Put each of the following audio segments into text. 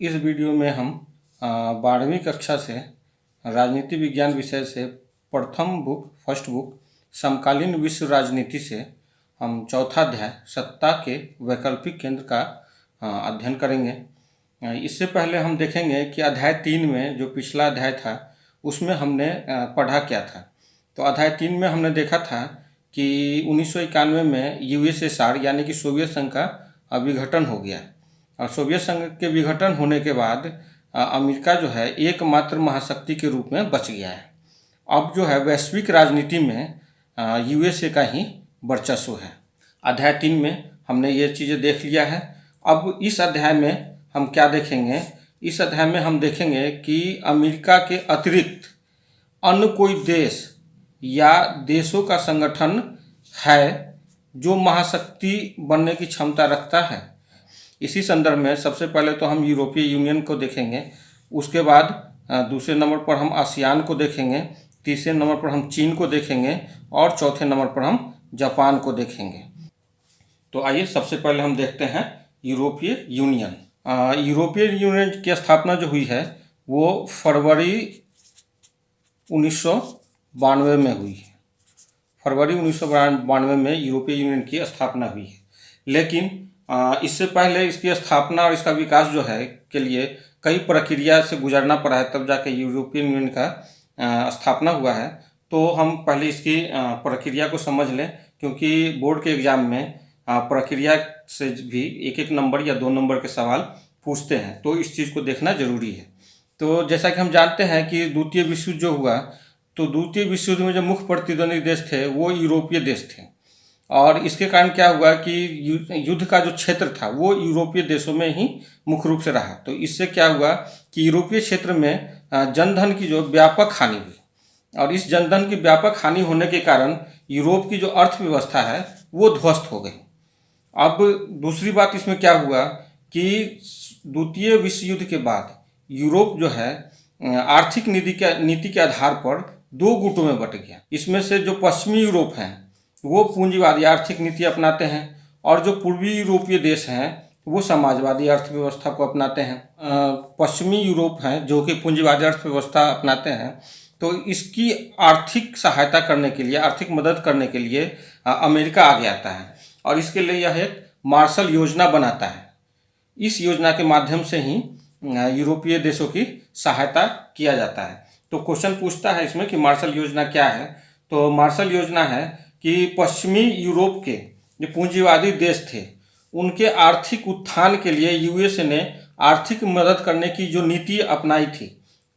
इस वीडियो में हम 12वीं कक्षा से राजनीति विज्ञान विषय से फर्स्ट बुक समकालीन विश्व राजनीति से हम चौथा अध्याय सत्ता के वैकल्पिक केंद्र का अध्ययन करेंगे। इससे पहले हम देखेंगे कि अध्याय 3 में जो पिछला अध्याय था उसमें हमने पढ़ा क्या था। तो अध्याय 3 में हमने देखा था कि 1991 में यूएसएसआर यानी कि सोवियत संघ का विघटन हो गया और सोवियत संघ के विघटन होने के बाद अमेरिका जो है एकमात्र महाशक्ति के रूप में बच गया है। अब जो है वैश्विक राजनीति में यूएसए का ही वर्चस्व है। अध्याय 3 में हमने ये चीज़ें देख लिया है। अब इस अध्याय में हम क्या देखेंगे? इस अध्याय में हम देखेंगे कि अमेरिका के अतिरिक्त अन्य कोई देश या देशों का संगठन है जो महाशक्ति बनने की क्षमता रखता है। इसी संदर्भ में सबसे पहले तो हम यूरोपीय यूनियन को देखेंगे, उसके बाद दूसरे नंबर पर हम आसियान को देखेंगे, तीसरे नंबर पर हम चीन को देखेंगे और चौथे नंबर पर हम जापान को देखेंगे। तो आइए सबसे पहले हम देखते हैं यूरोपीय यूनियन। यूरोपीय यूनियन की स्थापना जो हुई है वो फरवरी 1992 में हुई है। फरवरी 1992 में यूरोपीय यूनियन की स्थापना हुई है, लेकिन इससे पहले इसकी स्थापना और इसका विकास जो है के लिए कई प्रक्रिया से गुजरना पड़ा है, तब जाके यूरोपीय यूनियन का स्थापना हुआ है। तो हम पहले इसकी प्रक्रिया को समझ लें, क्योंकि बोर्ड के एग्ज़ाम में प्रक्रिया से भी एक नंबर या 2 नंबर के सवाल पूछते हैं, तो इस चीज़ को देखना जरूरी है। तो जैसा कि हम जानते हैं कि द्वितीय विश्व युद्ध जो हुआ, तो द्वितीय विश्व युद्ध में जो मुख्य प्रतिद्वंदी देश थे वो यूरोपीय देश थे और इसके कारण क्या हुआ कि युद्ध का जो क्षेत्र था वो यूरोपीय देशों में ही मुख्य रूप से रहा। तो इससे क्या हुआ कि यूरोपीय क्षेत्र में जनधन की जो व्यापक हानि हुई और इस जनधन की व्यापक हानि होने के कारण यूरोप की जो अर्थव्यवस्था है वो ध्वस्त हो गई। अब दूसरी बात इसमें क्या हुआ कि द्वितीय विश्व युद्ध के बाद यूरोप जो है आर्थिक नीति के आधार पर 2 गुटों में बट गया। इसमें से जो पश्चिमी यूरोप हैं वो पूंजीवादी आर्थिक नीति अपनाते हैं और जो पूर्वी यूरोपीय देश हैं वो समाजवादी अर्थव्यवस्था को अपनाते हैं। पश्चिमी यूरोप हैं जो कि पूंजीवादी अर्थव्यवस्था अपनाते हैं, तो इसकी आर्थिक सहायता करने के लिए, आर्थिक मदद करने के लिए अमेरिका आगे आता है और इसके लिए यह एक मार्शल योजना बनाता है। इस योजना के माध्यम से ही यूरोपीय देशों की सहायता किया जाता है। तो क्वेश्चन पूछता है इसमें कि मार्शल योजना क्या है? तो मार्शल योजना है कि पश्चिमी यूरोप के जो पूंजीवादी देश थे उनके आर्थिक उत्थान के लिए यूएसए ने आर्थिक मदद करने की जो नीति अपनाई थी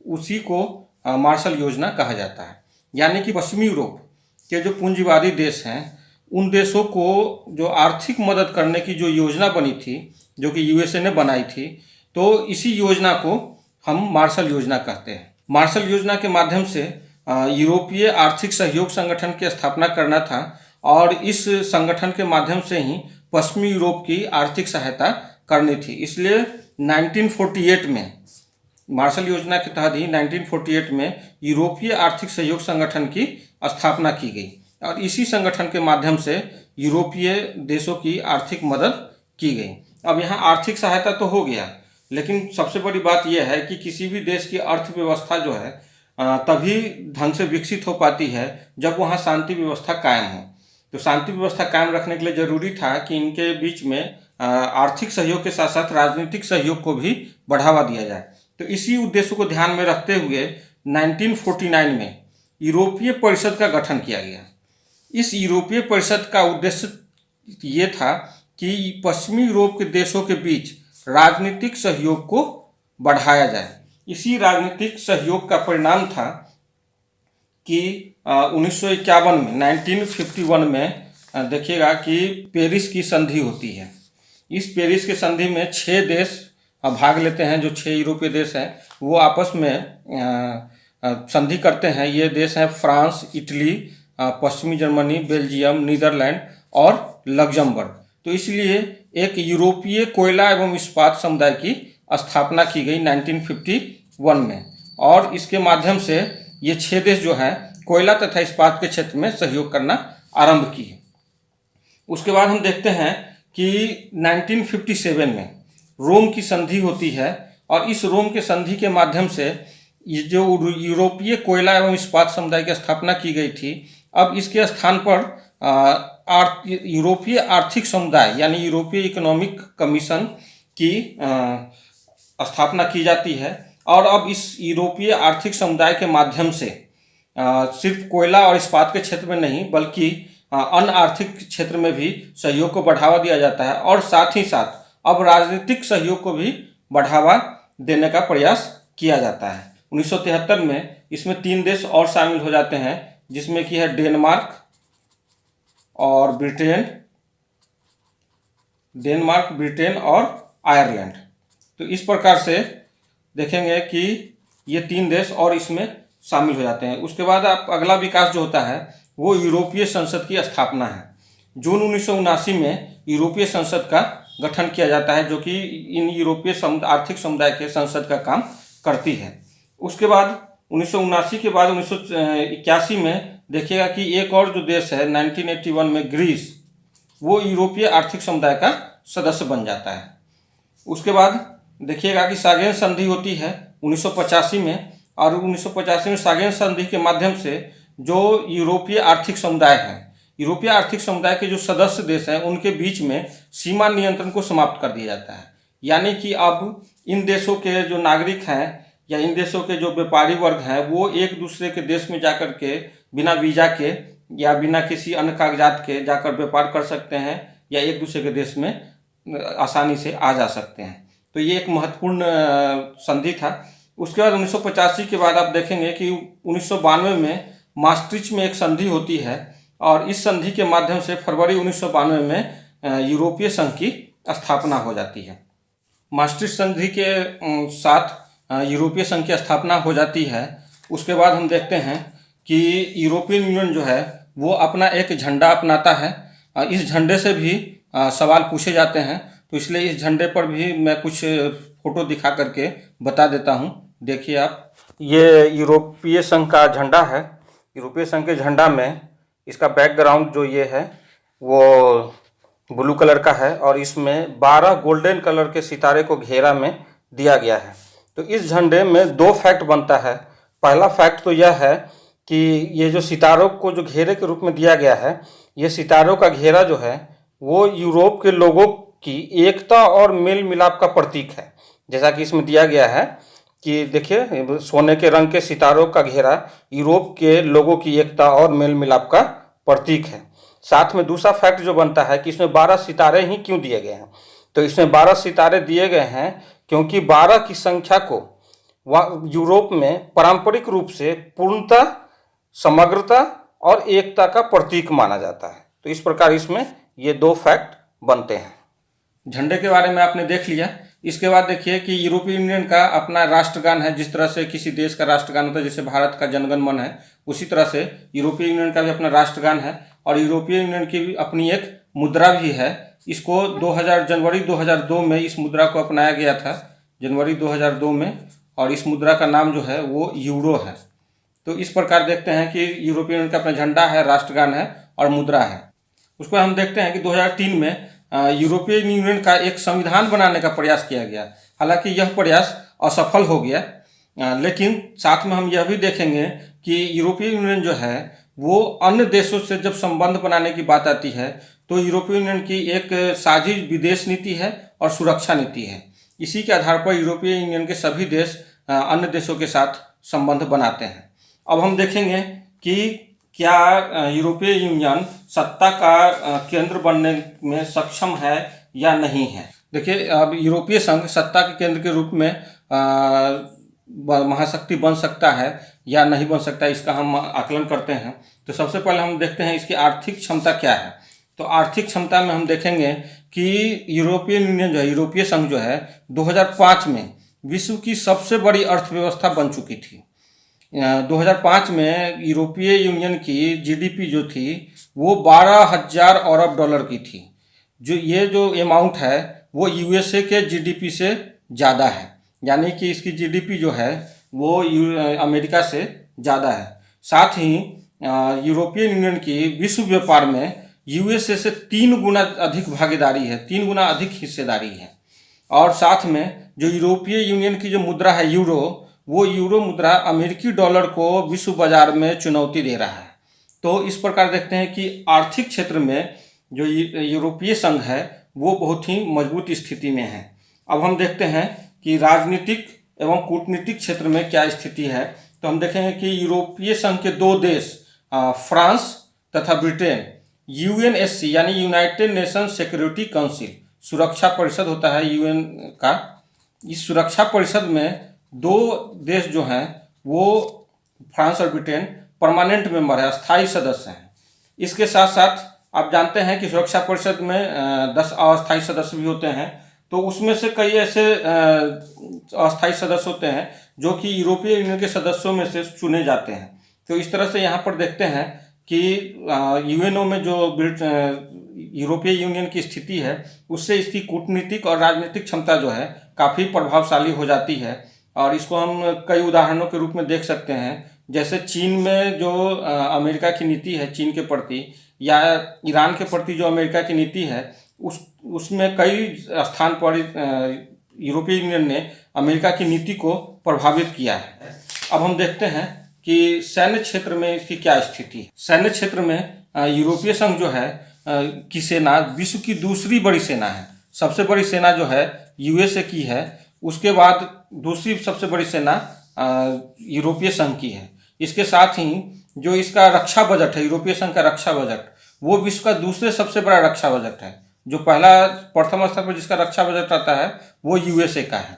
उसी को मार्शल योजना कहा जाता है। यानी कि पश्चिमी यूरोप के जो पूंजीवादी देश हैं उन देशों को जो आर्थिक मदद करने की जो योजना बनी थी, जो कि यूएसए ने बनाई थी, तो इसी योजना को हम मार्शल योजना कहते हैं। मार्शल योजना के माध्यम से यूरोपीय आर्थिक सहयोग संगठन की स्थापना करना था और इस संगठन के माध्यम से ही पश्चिमी यूरोप की आर्थिक सहायता करनी थी। इसलिए 1948 में मार्शल योजना के तहत ही 1948 में यूरोपीय आर्थिक सहयोग संगठन की स्थापना की गई और इसी संगठन के माध्यम से यूरोपीय देशों की आर्थिक मदद की गई। अब यहाँ आर्थिक सहायता तो हो गया, लेकिन सबसे बड़ी बात यह है कि किसी भी देश की अर्थव्यवस्था जो है तभी ढंग से विकसित हो पाती है जब वहाँ शांति व्यवस्था कायम हो। तो शांति व्यवस्था कायम रखने के लिए ज़रूरी था कि इनके बीच में आर्थिक सहयोग के साथ साथ राजनीतिक सहयोग को भी बढ़ावा दिया जाए। तो इसी उद्देश्य को ध्यान में रखते हुए 1949 में यूरोपीय परिषद का गठन किया गया। इस यूरोपीय परिषद का उद्देश्य ये था कि पश्चिमी यूरोप के देशों के बीच राजनीतिक सहयोग को बढ़ाया जाए। इसी राजनीतिक सहयोग का परिणाम था कि 1951 में 1951 में देखिएगा कि पेरिस की संधि होती है। इस पेरिस की संधि में 6 देश भाग लेते हैं। जो 6 यूरोपीय देश हैं वो आपस में संधि करते हैं। ये देश हैं फ्रांस, इटली, पश्चिमी जर्मनी, बेल्जियम, नीदरलैंड और लग्जमबर्ग। तो इसलिए एक यूरोपीय कोयला एवं इस्पात समुदाय की स्थापना की गई 1951 में और इसके माध्यम से ये 6 देश जो हैं कोयला तथा इस्पात के क्षेत्र में सहयोग करना आरंभ किए। उसके बाद हम देखते हैं कि 1957 में रोम की संधि होती है और इस रोम के संधि के माध्यम से ये जो यूरोपीय कोयला एवं इस्पात समुदाय की स्थापना की गई थी, अब इसके स्थान पर यूरोपीय आर्थिक समुदाय यानी यूरोपीय इकोनॉमिक कमीशन की स्थापना की जाती है। और अब इस यूरोपीय आर्थिक समुदाय के माध्यम से सिर्फ कोयला और इस्पात के क्षेत्र में नहीं बल्कि अन्य आर्थिक क्षेत्र में भी सहयोग को बढ़ावा दिया जाता है, और साथ ही साथ अब राजनीतिक सहयोग को भी बढ़ावा देने का प्रयास किया जाता है। 1973 में इसमें 3 देश और शामिल हो जाते हैं, जिसमें कि है डेनमार्क और ब्रिटेन और आयरलैंड। तो इस प्रकार से देखेंगे कि ये 3 देश और इसमें शामिल हो जाते हैं। उसके बाद आप अगला विकास जो होता है वो यूरोपीय संसद की स्थापना है। जून 1979 में यूरोपीय संसद का गठन किया जाता है, जो कि इन यूरोपीय आर्थिक समुदाय के संसद का काम करती है। उसके बाद 1979 के बाद 1981 में देखिएगा कि एक और जो देश है 1981 में ग्रीस, वो यूरोपीय आर्थिक समुदाय का सदस्य बन जाता है। उसके बाद देखिएगा कि सागेन संधि होती है 1985 में, और 1985 में सागेन संधि के माध्यम से जो यूरोपीय आर्थिक समुदाय है, यूरोपीय आर्थिक समुदाय के जो सदस्य देश हैं उनके बीच में सीमा नियंत्रण को समाप्त कर दिया जाता है। यानी कि अब इन देशों के जो नागरिक हैं या इन देशों के जो व्यापारी वर्ग हैं वो एक दूसरे के देश में जाकर के बिना वीज़ा के या बिना किसी अन्य कागजात के जाकर व्यापार कर सकते हैं या एक दूसरे के देश में आसानी से आ जा सकते हैं। तो ये एक महत्वपूर्ण संधि था। उसके बाद 1985 के बाद आप देखेंगे कि 1992 में maastricht में एक संधि होती है, और इस संधि के माध्यम से फरवरी 1992 में यूरोपीय संघ की स्थापना हो जाती है। maastricht संधि के साथ यूरोपीय संघ की स्थापना हो जाती है। उसके बाद हम देखते हैं कि यूरोपियन यूनियन जो है वो अपना एक झंडा अपनाता है। इस झंडे से भी सवाल पूछे जाते हैं, तो इसलिए इस झंडे पर भी मैं कुछ फोटो दिखा करके बता देता हूँ। देखिए आप, ये यूरोपीय संघ का झंडा है। यूरोपीय संघ के झंडा में इसका बैकग्राउंड जो ये है वो ब्लू कलर का है, और इसमें 12 गोल्डन कलर के सितारे को घेरा में दिया गया है। तो इस झंडे में 2 फैक्ट बनता है। पहला फैक्ट तो यह है कि ये जो सितारों को जो घेरे के रूप में दिया गया है, ये सितारों का घेरा जो है वो यूरोप के लोगों की एकता और मेल मिलाप का प्रतीक है। जैसा कि इसमें दिया गया है कि देखिए, सोने के रंग के सितारों का घेरा यूरोप के लोगों की एकता और मेल मिलाप का प्रतीक है। साथ में दूसरा फैक्ट जो बनता है कि इसमें 12 सितारे ही क्यों दिए गए हैं। तो इसमें 12 सितारे दिए गए हैं क्योंकि 12 की संख्या को यूरोप में पारंपरिक रूप से पूर्णता, समग्रता और एकता का प्रतीक माना जाता है। तो इस प्रकार इसमें ये 2 फैक्ट बनते हैं। झंडे के बारे में आपने देख लिया। इसके बाद देखिए कि यूरोपीय यूनियन का अपना राष्ट्रगान है। जिस तरह से किसी देश का राष्ट्रगान होता है, जैसे भारत का जनगण मन है, उसी तरह से यूरोपीय यूनियन का भी अपना राष्ट्रगान है, और यूरोपीय यूनियन की भी अपनी एक मुद्रा भी है। इसको जनवरी 2002 में इस मुद्रा को अपनाया गया था, जनवरी 2002 में, और इस मुद्रा का नाम जो है वो यूरो है। तो इस प्रकार देखते हैं कि यूरोपीय यूनियन का अपना झंडा है, राष्ट्रगान है और मुद्रा है। उसको हम देखते हैं कि 2003 में यूरोपीय यूनियन का एक संविधान बनाने का प्रयास किया गया। हालांकि यह प्रयास असफल हो गया, लेकिन साथ में हम यह भी देखेंगे कि यूरोपीय यूनियन जो है वो अन्य देशों से जब संबंध बनाने की बात आती है तो यूरोपीय यूनियन की एक साझी विदेश नीति है और सुरक्षा नीति है। इसी के आधार पर यूरोपीय यूनियन के सभी देश अन्य देशों के साथ संबंध बनाते हैं। अब हम देखेंगे कि क्या यूरोपीय यूनियन सत्ता का केंद्र बनने में सक्षम है या नहीं है। देखिए, अब यूरोपीय संघ सत्ता के केंद्र के रूप में महाशक्ति बन सकता है या नहीं बन सकता, इसका हम आकलन करते हैं। तो सबसे पहले हम देखते हैं इसकी आर्थिक क्षमता क्या है। तो आर्थिक क्षमता में हम देखेंगे कि यूरोपीय यूनियन जो है, यूरोपीय संघ जो है 2005 में विश्व की सबसे बड़ी अर्थव्यवस्था बन चुकी थी। 2005 में यूरोपीय यूनियन की जीडीपी जो थी वो 12,000 अरब डॉलर की थी। जो अमाउंट है वो यूएसए के जीडीपी से ज़्यादा है, यानी कि इसकी जीडीपी जो है वो अमेरिका से ज़्यादा है। साथ ही यूरोपीय यूनियन की विश्व व्यापार में यूएसए से 3 गुना अधिक भागीदारी है, 3 गुना अधिक हिस्सेदारी है। और साथ में जो यूरोपीय यूनियन की जो मुद्रा है यूरो, वो यूरो मुद्रा अमेरिकी डॉलर को विश्व बाजार में चुनौती दे रहा है। तो इस प्रकार देखते हैं कि आर्थिक क्षेत्र में जो यूरोपीय संघ है वो बहुत ही मजबूत स्थिति में है। अब हम देखते हैं कि राजनीतिक एवं कूटनीतिक क्षेत्र में क्या स्थिति है। तो हम देखेंगे कि यूरोपीय संघ के दो देश फ्रांस तथा ब्रिटेन यूएनएससी यानी यूनाइटेड नेशन सिक्योरिटी काउंसिल सुरक्षा परिषद होता है यूएन का, इस सुरक्षा परिषद में दो देश जो हैं वो फ्रांस और ब्रिटेन परमानेंट मेंबर है, स्थायी सदस्य हैं। इसके साथ साथ आप जानते हैं कि सुरक्षा परिषद में 10 अस्थायी सदस्य भी होते हैं। तो उसमें से कई ऐसे अस्थायी सदस्य होते हैं जो कि यूरोपीय यूनियन के सदस्यों में से चुने जाते हैं। तो इस तरह से यहाँ पर देखते हैं कि यूएनओ में जो यूरोपीय यूनियन की स्थिति है उससे इसकी कूटनीतिक और राजनीतिक क्षमता जो है काफ़ी प्रभावशाली हो जाती है। और इसको हम कई उदाहरणों के रूप में देख सकते हैं, जैसे चीन में जो अमेरिका की नीति है चीन के प्रति, या ईरान के प्रति जो अमेरिका की नीति है उसमें कई स्थान पर यूरोपीय यूनियन ने अमेरिका की नीति को प्रभावित किया है। अब हम देखते हैं कि सैन्य क्षेत्र में इसकी क्या स्थिति है। सैन्य क्षेत्र में यूरोपीय संघ जो है की सेना विश्व की दूसरी बड़ी सेना है। सबसे बड़ी सेना जो है यूएसए की है, उसके बाद दूसरी सबसे बड़ी सेना यूरोपीय संघ की है। इसके साथ ही जो इसका रक्षा बजट है, यूरोपीय संघ का रक्षा बजट, वो विश्व का दूसरे सबसे बड़ा रक्षा बजट है। जो प्रथम स्तर पर जिसका रक्षा बजट आता है वो यूएसए का है।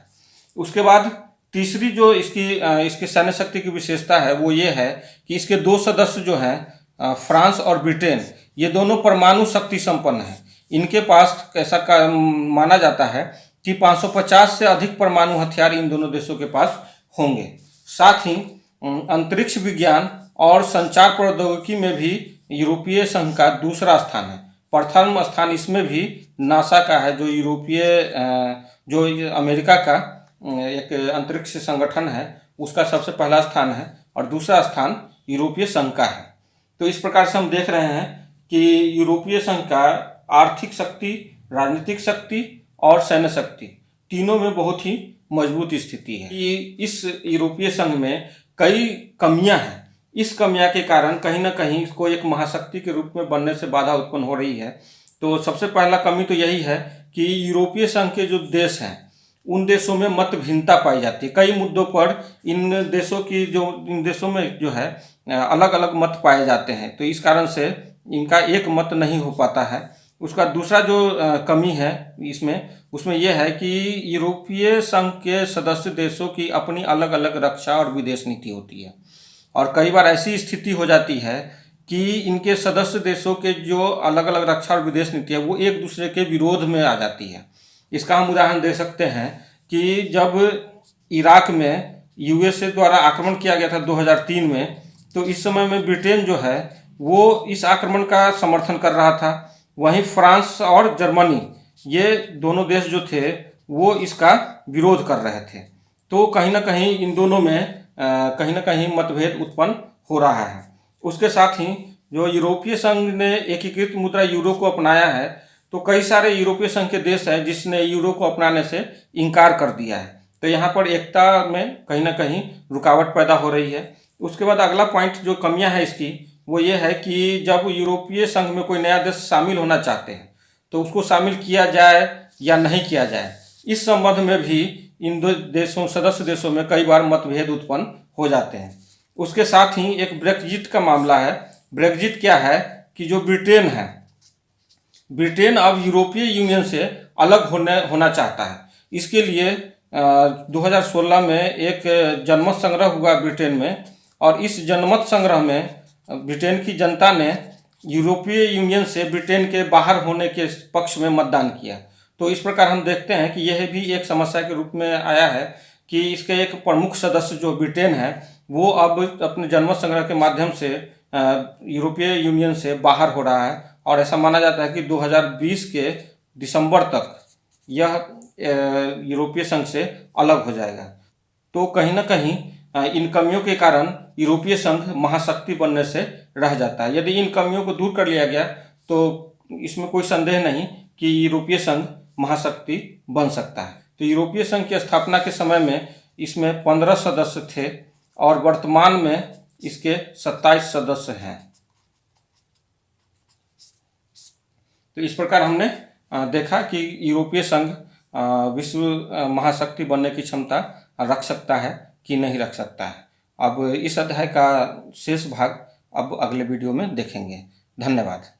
उसके बाद तीसरी जो इसकी सैन्य शक्ति की विशेषता है वो ये है कि इसके दो सदस्य जो हैं फ्रांस और ब्रिटेन, ये दोनों परमाणु शक्ति संपन्न हैं। इनके पास ऐसा माना जाता है कि 550 से अधिक परमाणु हथियार इन दोनों देशों के पास होंगे। साथ ही अंतरिक्ष विज्ञान और संचार प्रौद्योगिकी में भी यूरोपीय संघ का दूसरा स्थान है। प्रथम स्थान इसमें भी नासा का है, जो अमेरिका का एक अंतरिक्ष संगठन है उसका सबसे पहला स्थान है, और दूसरा स्थान यूरोपीय संघ का है। तो इस प्रकार से हम देख रहे हैं कि यूरोपीय संघ का आर्थिक शक्ति, राजनीतिक शक्ति और सैन्य शक्ति तीनों में बहुत ही मजबूत स्थिति है। कि इस यूरोपीय संघ में कई कमियां हैं। इस कमियां के कारण कहीं ना कहीं इसको एक महाशक्ति के रूप में बनने से बाधा उत्पन्न हो रही है। तो सबसे पहला कमी तो यही है कि यूरोपीय संघ के जो देश हैं उन देशों में मत भिन्नता पाई जाती है। कई मुद्दों पर इन देशों में जो है अलग अलग मत पाए जाते हैं। तो इस कारण से इनका एक मत नहीं हो पाता है। उसका दूसरा जो कमी है उसमें यह है कि यूरोपीय संघ के सदस्य देशों की अपनी अलग अलग रक्षा और विदेश नीति होती है, और कई बार ऐसी स्थिति हो जाती है कि इनके सदस्य देशों के जो अलग अलग रक्षा और विदेश नीति है वो एक दूसरे के विरोध में आ जाती है। इसका हम उदाहरण दे सकते हैं कि जब इराक में यूएसए द्वारा आक्रमण किया गया था 2003 में, तो इस समय में ब्रिटेन जो है वो इस आक्रमण का समर्थन कर रहा था। वहीं फ्रांस और जर्मनी, ये दोनों देश जो थे वो इसका विरोध कर रहे थे। तो कहीं ना कहीं इन दोनों में कहीं ना कहीं मतभेद उत्पन्न हो रहा है। उसके साथ ही जो यूरोपीय संघ ने एकीकृत मुद्रा यूरो को अपनाया है, तो कई सारे यूरोपीय संघ के देश हैं जिसने यूरो को अपनाने से इनकार कर दिया है। तो यहाँ पर एकता में कहीं ना कहीं रुकावट पैदा हो रही है। उसके बाद अगला पॉइंट जो कमियां है इसकी वो ये है कि जब यूरोपीय संघ में कोई नया देश शामिल होना चाहते हैं तो उसको शामिल किया जाए या नहीं किया जाए, इस संबंध में भी इन दो सदस्य देशों में कई बार मतभेद उत्पन्न हो जाते हैं। उसके साथ ही एक ब्रेक्जिट का मामला है। ब्रेक्जिट क्या है कि जो ब्रिटेन है, ब्रिटेन अब यूरोपीय यूनियन से अलग होना चाहता है। इसके लिए 2016 में एक जनमत संग्रह हुआ ब्रिटेन में, और इस जनमत संग्रह में ब्रिटेन की जनता ने यूरोपीय यूनियन से ब्रिटेन के बाहर होने के पक्ष में मतदान किया। तो इस प्रकार हम देखते हैं कि यह भी एक समस्या के रूप में आया है कि इसके एक प्रमुख सदस्य जो ब्रिटेन है वो अब अपने जनमत संग्रह के माध्यम से यूरोपीय यूनियन से बाहर हो रहा है, और ऐसा माना जाता है कि 2020 के दिसंबर तक यह यूरोपीय संघ से अलग हो जाएगा। तो कहीं ना कहीं इन कमियों के कारण यूरोपीय संघ महाशक्ति बनने से रह जाता है। यदि इन कमियों को दूर कर लिया गया तो इसमें कोई संदेह नहीं कि यूरोपीय संघ महाशक्ति बन सकता है। तो यूरोपीय संघ की स्थापना के समय में इसमें 15 सदस्य थे और वर्तमान में इसके 27 सदस्य हैं। तो इस प्रकार हमने देखा कि यूरोपीय संघ विश्व महाशक्ति बनने की क्षमता रख सकता है कि नहीं रख सकता है। अब इस अध्याय का शेष भाग अब अगले वीडियो में देखेंगे। धन्यवाद।